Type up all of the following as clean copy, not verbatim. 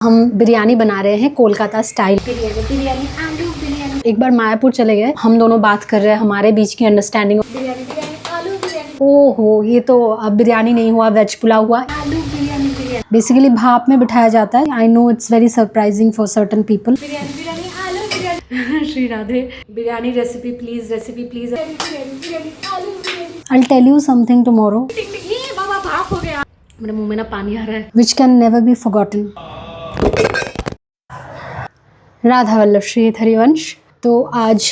हम बिरयानी बना रहे हैं कोलकाता स्टाइल बिरयानी आलू बिरयानी। एक बार मायापुर चले गए, हम दोनों बात कर रहे हैं, हमारे बीच की अंडरस्टैंडिंग बिरयानी आलू बिरयानी। ओहो, ये तो अब बिरयानी नहीं हुआ, वेज पुलाव हुआ। आलू बिरयानी बेसिकली भाप में बिठाया जाता है। I know it's very surprising for certain people. Biryani आलू biryani. Shri Radhe, biryani recipe please, recipe please. I tell you something tomorrow. बाबा भाप हो गया, मेरे मुंह में ना पानी आ रहा है। Which can never be forgotten. Radha Vallabh Shri Harivansh. तो आज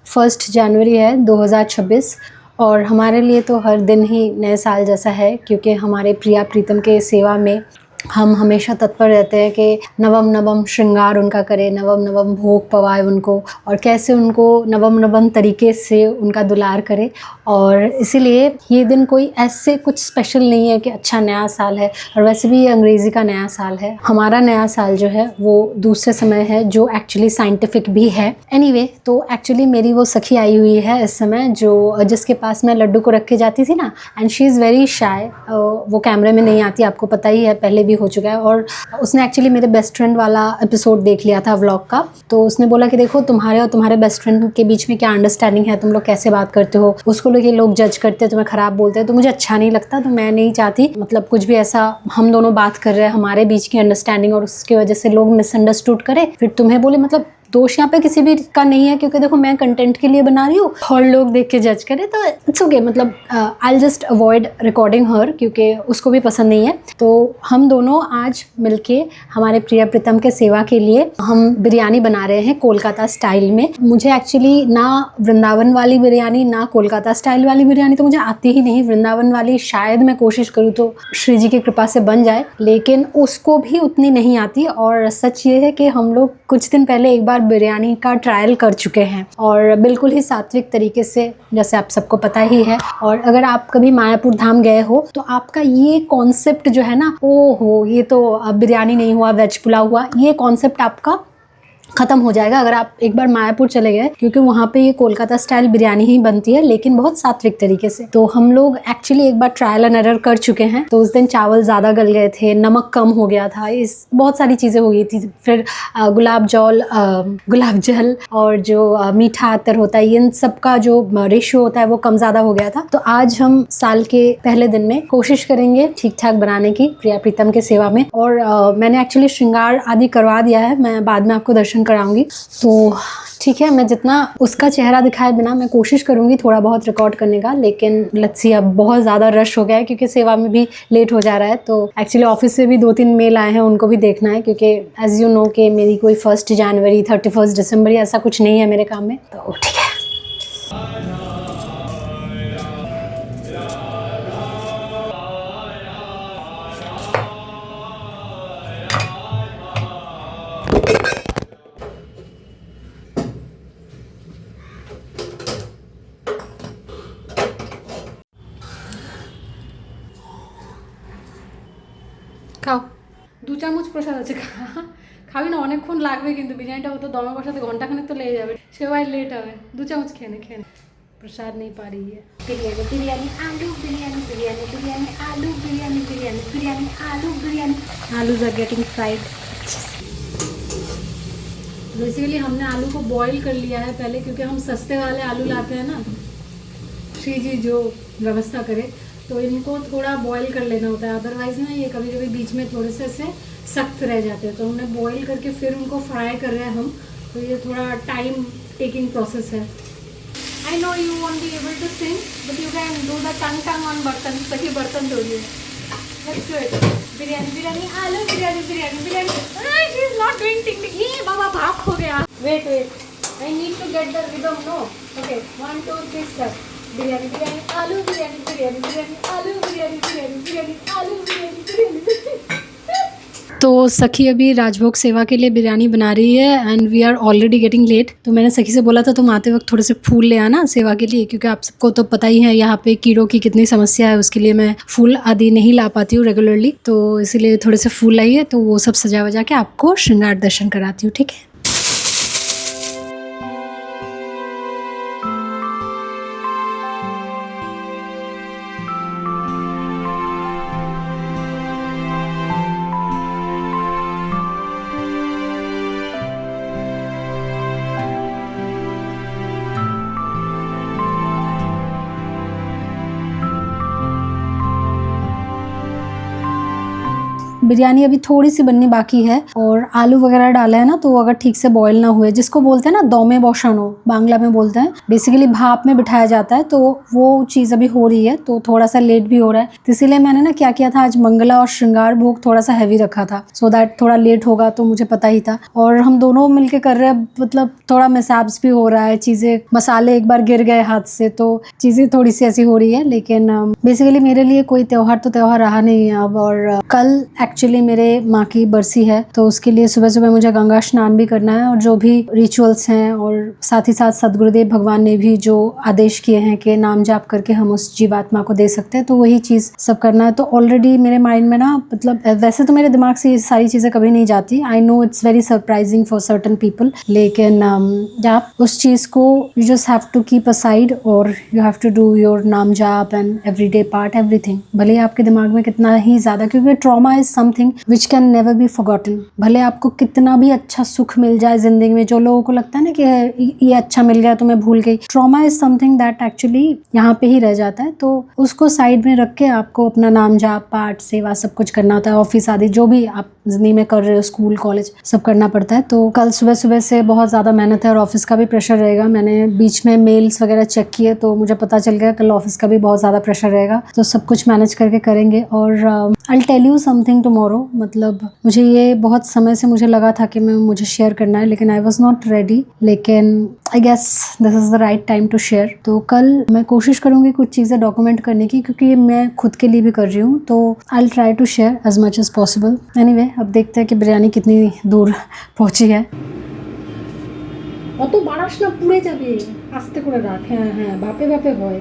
1 जनवरी है 2026 और हमारे लिए तो हर दिन ही नए साल जैसा है, क्योंकि हमारे प्रिया प्रीतम के सेवा में हम हमेशा तत्पर रहते हैं कि नवम नवम श्रृंगार उनका करें, नवम नवम भोग पवाए उनको, और कैसे उनको नवम नवम तरीके से उनका दुलार करें। और इसीलिए ये दिन कोई ऐसे कुछ स्पेशल नहीं है कि अच्छा नया साल है, और वैसे भी ये अंग्रेज़ी का नया साल है। हमारा नया साल जो है वो दूसरे समय है, जो एक्चुअली साइंटिफिक भी है। एनीवे, तो एक्चुअली मेरी वो सखी आई हुई है इस समय, जो जिसके पास मैं लड्डू को रख के जाती थी ना, and she is very shy. वो कैमरे में नहीं आती, आपको पता ही है, पहले भी हो चुका है। और उसने एक्चुअली मेरे बेस्ट फ्रेंड वाला एपिसोड देख लिया था व्लॉग का, तो उसने बोला कि देखो तुम्हारे और तुम्हारे बेस्ट फ्रेंड के बीच में क्या अंडरस्टैंडिंग है, तुम लोग कैसे बात करते हो, उसको लोग ये लोग जज करते हैं, तुम्हें ख़राब बोलते हैं, तो मुझे अच्छा नहीं लगता। तो मैं नहीं चाहती मतलब कुछ भी ऐसा, हम दोनों बात कर रहे हैं, हमारे बीच की अंडरस्टैंडिंग, और उसकी वजह से लोग मिसअंडरस्टूड करें, फिर तुम्हें बोले, मतलब दोष यहाँ पे किसी भी का नहीं है, क्योंकि देखो मैं कंटेंट के लिए बना रही हूँ और लोग देख के जज करें तो इट्स ओके। मतलब आई जस्ट अवॉइड रिकॉर्डिंग हर, क्योंकि उसको भी पसंद नहीं है। तो हम दोनों आज मिलके हमारे प्रिया प्रीतम के सेवा के लिए हम बिरयानी बना रहे हैं कोलकाता स्टाइल में। मुझे एक्चुअली ना वृंदावन वाली बिरयानी ना कोलकाता स्टाइल वाली बिरयानी तो मुझे आती ही नहीं। वृंदावन वाली शायद मैं कोशिश करूँ तो श्री जी की कृपा से बन जाए, लेकिन उसको भी उतनी नहीं आती। और सच ये है कि हम लोग कुछ दिन पहले एक बार बिरयानी का ट्रायल कर चुके हैं, और बिल्कुल ही सात्विक तरीके से, जैसे आप सबको पता ही है। और अगर आप कभी मायापुर धाम गए हो तो आपका ये कॉन्सेप्ट जो है ना, ओहो, ये तो अब बिरयानी नहीं हुआ, वेज पुलाव हुआ, ये कॉन्सेप्ट आपका ख़त्म हो जाएगा अगर आप एक बार मायापुर चले गए, क्योंकि वहाँ पे ये कोलकाता स्टाइल बिरयानी ही बनती है, लेकिन बहुत सात्विक तरीके से। तो हम लोग एक्चुअली एक बार ट्रायल एंड एरर कर चुके हैं। तो उस दिन चावल ज़्यादा गल गए थे, नमक कम हो गया था, इस बहुत सारी चीज़ें हो गई थी। फिर गुलाब जल और जो मीठा अत्तर होता है, इन सब का जो रेशियो होता है वो कम ज़्यादा हो गया था। तो आज हम साल के पहले दिन में कोशिश करेंगे ठीक ठाक बनाने की प्रिया प्रीतम के सेवा में। और मैंने एक्चुअली श्रृंगार आदि करवा दिया है, मैं बाद में आपको दर्शन कराऊंगी। तो ठीक है, मैं जितना उसका चेहरा दिखाए बिना मैं कोशिश करूंगी थोड़ा बहुत रिकॉर्ड करने का, लेकिन लेट्स सी, अब बहुत ज़्यादा रश हो गया है क्योंकि सेवा में भी लेट हो जा रहा है। तो एक्चुअली ऑफिस से भी 2-3 मेल आए हैं, उनको भी देखना है, क्योंकि एज यू नो कि मेरी कोई 1 जनवरी 31 दिसंबर ऐसा कुछ नहीं है मेरे काम में। तो ठीक है। খাও, 2 চামচ প্রসাদ আছে, খাবি না? অনেকক্ষণ লাগবে কিন্তু বিরিয়ানিটা হতো দমে বসাতে ঘন্টাখানেক তো লেগে যাবে, সেবাই লেট হবে। 2 চামচ খেয়ে নে। प्रसाद नहीं पा रही है। बिरयानी आलू बिरयानी, बिरयानी बिरयानी आलू बिरयानी, बिरयानी बिरयानी आलू बिरयानी। आलूज आर गेटिंग फ्राइड। बेसिकली हमने आलू को बॉईल कर लिया है पहले, क्योंकि हम सस्ते वाले आलू लाते हैं ना, श्री जी जो व्यवस्था करे, तो इनको थोड़ा बॉईल कर लेना होता है, अदरवाइज़ ना ये कभी कभी बीच में थोड़े से सख्त रह जाते हैं। तो हमने बॉईल करके फिर उनको फ्राई कर रहे हैं हम, तो ये थोड़ा टाइम टेकिंग प्रोसेस है। I know you won't be able to sing, but you can do the tongue on बर्तन। सही बर्तन धोइए। Let's do it. Biryani biryani आलू biryani, biryani biryani. She is not doing ting ting. ये बाबा भाप हो गया। Wait, I need to get the rhythm. No, okay, 1 2 3 start. Biryani biryani आलू बिरयानी, बिरयानी बिरयानी आलू बिरयानी, बिरयानी बिरयानी आलू बिरयानी, बिरयानी। तो सखी अभी राजभोग सेवा के लिए बिरयानी बना रही है, and we are already getting late. तो मैंने सखी से बोला था तुम आते वक्त थोड़े से फूल ले आना सेवा के लिए, क्योंकि आप सबको तो पता ही है यहाँ पे कीड़ों की कितनी समस्या है, उसके लिए मैं फूल आदि नहीं ला पाती हूँ रेगुलरली। तो इसीलिए थोड़े से फूल लाइए, तो वो सब सजा वजा के आपको श्रृंगार दर्शन कराती हूँ, ठीक है। बिरयानी अभी थोड़ी सी बननी बाकी है और आलू वगैरह डाले हैं ना, तो अगर ठीक से बॉईल ना हुए, जिसको बोलते हैं ना दौमे बौशानो, बांग्ला में बोलते हैं, बेसिकली भाप में बिठाया जाता है, तो वो चीज़ अभी हो रही है, तो थोड़ा सा लेट भी हो रहा है। तो इसीलिए मैंने ना क्या किया था, आज मंगला और श्रृंगार भोग थोड़ा सा हैवी रखा था, सो दैट थोड़ा लेट होगा, तो मुझे पता ही था। और हम दोनों मिलके कर रहे हैं, मतलब थोड़ा मिसहैप्स भी हो रहा है, चीज़ें, मसाले एक बार गिर गए हाथ से, तो चीज़ें थोड़ी सी ऐसी हो रही है। लेकिन बेसिकली मेरे लिए कोई त्यौहार तो त्यौहार रहा नहीं है अब। और कल एक्चुअली मेरे माँ की बरसी है, तो उसके लिए सुबह सुबह मुझे गंगा स्नान भी करना है, और जो भी रिचुअल्स हैं, और साथ ही साथ सदगुरुदेव भगवान ने भी जो आदेश किए हैं कि नाम जाप करके हम उस जीवात्मा को दे सकते हैं, तो वही चीज़ सब करना है। तो ऑलरेडी मेरे माइंड में ना, मतलब वैसे तो मेरे दिमाग से ये सारी चीज़ें कभी नहीं जाती, I know it's very surprising for certain people, लेकिन आप उस चीज़ को you just have to keep aside, और you have to do your नाम जाप एंड एवरीडे पार्ट एवरीथिंग। भले ही आपके दिमाग में कितना ही ज़्यादा, क्योंकि trauma is something which can never be forgotten. भले आपको कितना भी अच्छा सुख मिल जाए ज़िंदगी में, जो लोगों को लगता है ना कि ये अच्छा मिल गया तो मैं भूल गई, trauma is something that actually यहाँ पे ही रह जाता है। तो उसको साइड में रख के आपको अपना नाम जाप पाठ सेवा सब कुछ करना होता है। ऑफिस आदि जो भी आप जिंदगी में कर रहे हो, स्कूल कॉलेज सब करना पड़ता है। तो कल सुबह सुबह से बहुत ज़्यादा मेहनत है, और ऑफिस का भी प्रेशर रहेगा। मैंने बीच में मेल्स वगैरह चेक किए, तो मुझे पता चल गया कल ऑफिस का भी बहुत ज़्यादा प्रेशर रहेगा, तो सब कुछ मैनेज करके करेंगे। और I tell you something tomorrow, मतलब मुझे ये बहुत समय से मुझे लगा था कि मुझे शेयर करना है, लेकिन आई वॉज नॉट रेडी, लेकिन I guess this is the right time to share. तो कल मैं कोशिश करूँगी कुछ चीज़ें डॉक्यूमेंट करने की, क्योंकि मैं खुद के लिए भी कर रही हूँ, तो I will try to share as much as possible. Anyway, अब देखते हैं कि बिरयानी कितनी दूर पहुँची है। অত বাড়াস না, পুড়ে যাবে, আস্তে করে রাখ। হ্যাঁ হ্যাঁ, বাপে বাপে হয়।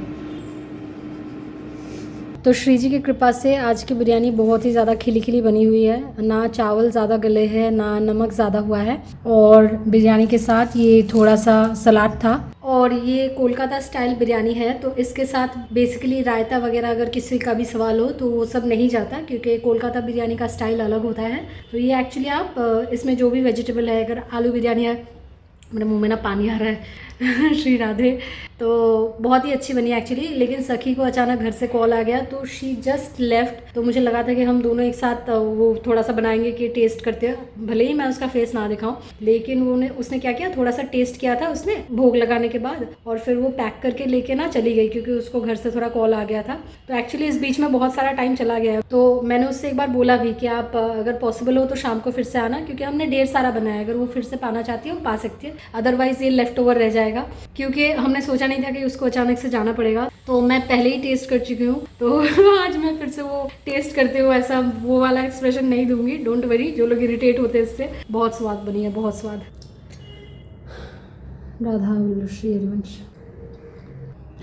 तो श्री जी की कृपा से आज की बिरयानी बहुत ही ज़्यादा खिली खिली बनी हुई है, ना चावल ज़्यादा गले हैं, ना नमक ज़्यादा हुआ है, और बिरयानी के साथ ये थोड़ा सा सलाद था। और ये कोलकाता स्टाइल बिरयानी है, तो इसके साथ बेसिकली रायता वगैरह अगर किसी का भी सवाल हो तो वो सब नहीं जाता, क्योंकि कोलकाता बिरयानी का स्टाइल अलग होता है। तो ये एक्चुअली आप इसमें जो भी वेजिटेबल है, अगर आलू बिरयानी है, मेरे मुंह में ना पानी आ रहा है श्री राधे, तो बहुत ही अच्छी बनी एक्चुअली। लेकिन सखी को अचानक घर से कॉल आ गया, तो शी जस्ट लेफ्ट, तो मुझे लगा था कि हम दोनों एक साथ वो थोड़ा सा बनाएंगे कि टेस्ट करते हैं, भले ही मैं उसका फेस ना दिखाऊं, लेकिन उसने क्या किया, थोड़ा सा टेस्ट किया था उसने भोग लगाने के बाद, और फिर वो पैक करके लेके ना चली गई, क्योंकि उसको घर से थोड़ा कॉल आ गया था। तो एक्चुअली इस बीच में बहुत सारा टाइम चला गया, तो मैंने उससे एक बार बोला भी कि आप अगर पॉसिबल हो तो शाम को फिर से आना, क्योंकि हमने ढेर सारा बनाया, अगर वो फिर से पाना चाहती है वो पा सकती है, अदरवाइज ये लेफ्ट ओवर रह जाएगा, क्योंकि हमने सोचा नहीं था कि उसको अचानक से जाना पड़ेगा। तो मैं पहले ही टेस्ट कर चुकी हूँ, तो आज मैं फिर से वो टेस्ट करते हुए ऐसा वो वाला एक्सप्रेशन नहीं दूंगी। डोंट वरी, जो लोग इरिटेट होते हैं इससे, बहुत स्वाद बनी है, बहुत स्वाद। राधा श्री हरिवंश।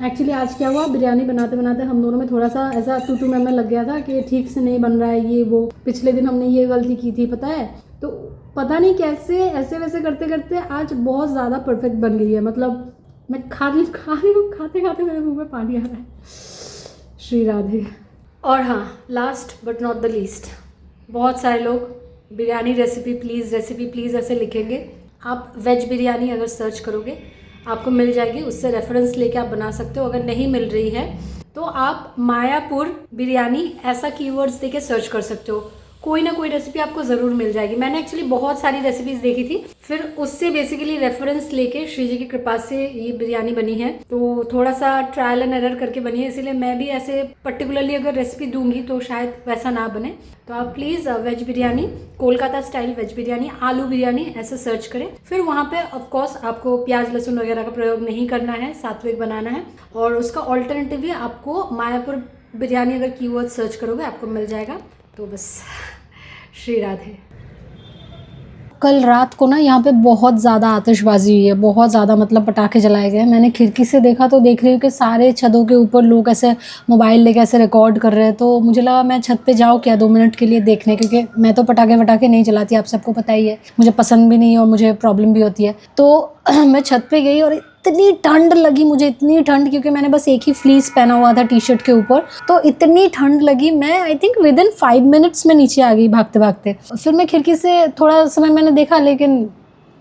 एक्चुअली आज क्या हुआ, बिरयानी बनाते बनाते हम दोनों में थोड़ा सा ऐसा तू मैं लग गया था कि ठीक से नहीं बन रहा है ये वो। पिछले दिन हमने ये गलती की थी, पता है, तो पता नहीं कैसे ऐसे वैसे करते करते आज बहुत ज़्यादा परफेक्ट बन गई है। मतलब मैं खा रही हूँ, खाते खाते मेरे मुंह में पानी आ रहा है। श्री राधे। और हाँ, last but not the least, बहुत सारे लोग बिरयानी रेसिपी प्लीज़ ऐसे लिखेंगे। आप वेज बिरयानी अगर सर्च करोगे आपको मिल जाएगी, उससे रेफरेंस लेके आप बना सकते हो। अगर नहीं मिल रही है तो आप मायापुर बिरयानी ऐसा कीवर्ड्स देके सर्च कर सकते हो, कोई ना कोई रेसिपी आपको ज़रूर मिल जाएगी। मैंने एक्चुअली बहुत सारी रेसिपीज़ देखी थी, फिर उससे बेसिकली रेफरेंस लेके श्री जी की कृपा से ये बिरयानी बनी है। तो थोड़ा सा ट्रायल एंड एरर करके बनी है, इसीलिए मैं भी ऐसे पर्टिकुलरली अगर रेसिपी दूंगी तो शायद वैसा ना बने। तो आप please veg biryani, Kolkata style veg biryani, आलू बिरयानी ऐसे सर्च करें। फिर वहाँ पे ऑफकोर्स आपको प्याज लहसुन वगैरह का प्रयोग नहीं करना है, सात्विक बनाना है। और उसका ऑल्टरनेटिव भी आपको मायापुर बिरयानी अगर कीवर्ड सर्च करोगे आपको मिल जाएगा। तो बस, श्री राधे। कल रात को ना यहाँ पे बहुत ज़्यादा आतिशबाजी हुई है, बहुत ज़्यादा, मतलब पटाखे जलाए गए। मैंने खिड़की से देखा तो देख रही हूँ कि सारे छतों के ऊपर लोग ऐसे मोबाइल लेके ऐसे रिकॉर्ड कर रहे हैं। तो मुझे लगा मैं छत पे जाऊँ क्या 2 मिनट के लिए देखने, क्योंकि मैं तो पटाखे वटाखे नहीं चलाती, आप सबको पता ही है, मुझे पसंद भी नहीं है और मुझे प्रॉब्लम भी होती है। तो मैं छत पे गई और इतनी ठंड लगी मुझे, इतनी ठंड, क्योंकि मैंने बस एक ही फ्लीस पहना हुआ था टी शर्ट के ऊपर, तो इतनी ठंड लगी। मैं I think with in 5 minutes में नीचे आ गई भागते भागते। फिर मैं खिड़की से थोड़ा समय मैंने देखा, लेकिन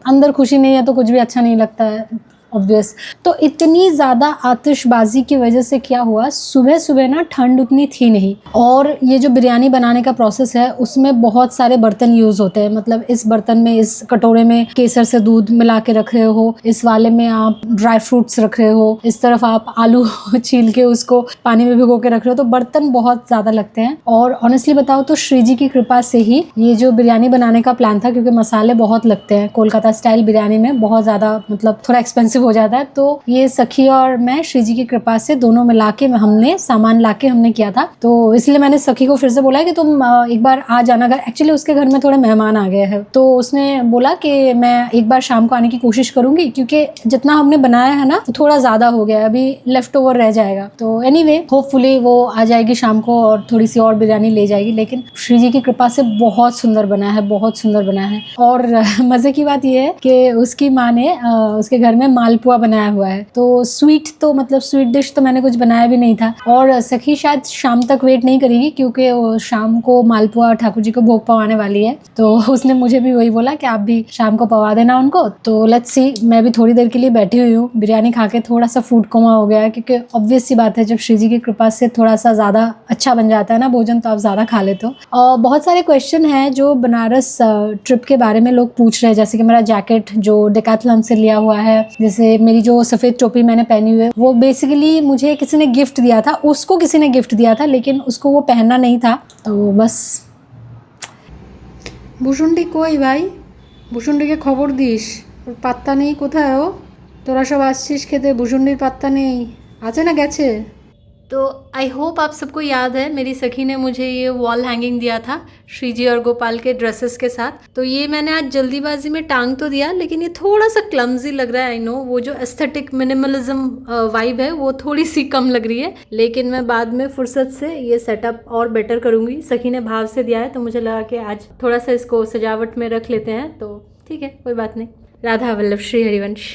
अंदर खुशी नहीं है तो कुछ भी अच्छा नहीं लगता है। ऑब्वियस। तो इतनी ज़्यादा आतिशबाजी की वजह से क्या हुआ, सुबह सुबह ना ठंड उतनी थी नहीं, और ये जो बिरयानी बनाने का प्रोसेस है उसमें बहुत सारे बर्तन यूज़ होते हैं। मतलब इस बर्तन में, इस कटोरे में केसर से दूध मिला के रख रहे हो, इस वाले में आप ड्राई फ्रूट्स रख रहे हो, इस तरफ आप आलू छील के उसको पानी में भिगो के रख रहे हो, तो बर्तन बहुत ज़्यादा लगते हैं। और ऑनेस्टली बताओ तो श्री जी की कृपा से ही ये जो बिरयानी बनाने का प्लान था, क्योंकि मसाले बहुत लगते हैं कोलकाता स्टाइल बिरयानी में, बहुत ज़्यादा मतलब थोड़ा एक्सपेंसिव हो जाता है, तो ये सखी और मैं श्री जी की कृपा से दोनों मिला के हमने सामान ला के हमने किया था। तो इसलिए मैंने सखी को फिर से बोला कि तुम एक बार आ जाना घर। एक्चुअली उसके घर में थोड़े मेहमान आ गए हैं, तो उसने बोला कि मैं एक बार शाम को आने की कोशिश करूंगी, क्योंकि जितना हमने बनाया है ना तो थोड़ा ज़्यादा हो गया है, अभी लेफ्ट ओवर रह जाएगा। तो एनीवे होपफुली वो आ जाएगी शाम को और थोड़ी सी और बिरयानी ले जाएगी। लेकिन श्री जी की कृपा से बहुत सुंदर बना है, बहुत सुंदर बना है। और मज़े की बात यह है कि उसकी माँ ने उसके घर में मालपुआ बनाया हुआ है। तो स्वीट, तो मतलब स्वीट डिश तो मैंने कुछ बनाया भी नहीं था। और सखी शायद शाम तक वेट नहीं करेगी, क्योंकि वो शाम को मालपुआ ठाकुर जी को भोग पवाने वाली है। तो उसने मुझे भी वही बोला कि आप भी शाम को पवा देना उनको। तो लेट्स सी, मैं भी थोड़ी देर के लिए बैठी हुई हूँ। बिरयानी खा के थोड़ा सा फूड कोमा हो गया है, क्योंकि ऑब्वियस सी बात है जब श्री जी की कृपा से थोड़ा सा ज़्यादा अच्छा बन जाता है ना भोजन, तो आप ज़्यादा खा लेते हो। और बहुत सारे क्वेश्चन हैं जो बनारस ट्रिप के बारे में लोग पूछ रहे हैं, जैसे कि मेरा जैकेट जो डेकाथलॉन से लिया हुआ है, जैसे मेरी जो सफ़ेद टोपी मैंने पहनी हुई है, वो बेसिकली मुझे किसी ने गिफ्ट दिया था, उसको किसी ने गिफ्ट दिया था, लेकिन उसको वो पहनना नहीं था। तो बस। ভূষণটি কই ভাই? ভূষণটিকে খবর দিস, ওর পাত্তা নেই। কোথায় ও? তোরা সব আসছিস খেতে, ভূষণটির পাত্তা নেই। আছে না গেছে? तो आई होप आप सबको याद है, मेरी सखी ने मुझे ये वॉल हैंगिंग दिया था श्री जी और गोपाल के ड्रेसेस के साथ। तो ये मैंने आज जल्दीबाजी में टांग तो दिया, लेकिन ये थोड़ा सा क्लमजी लग रहा है। आई नो वो जो एस्थेटिक मिनिमलिज्म वाइब है वो थोड़ी सी कम लग रही है, लेकिन मैं बाद में फुर्सत से ये सेटअप और बेटर करूँगी। सखी ने भाव से दिया है, तो मुझे लगा कि आज थोड़ा सा इसको सजावट में रख लेते हैं, तो ठीक है, कोई बात नहीं। राधा वल्लभ श्री हरिवंश।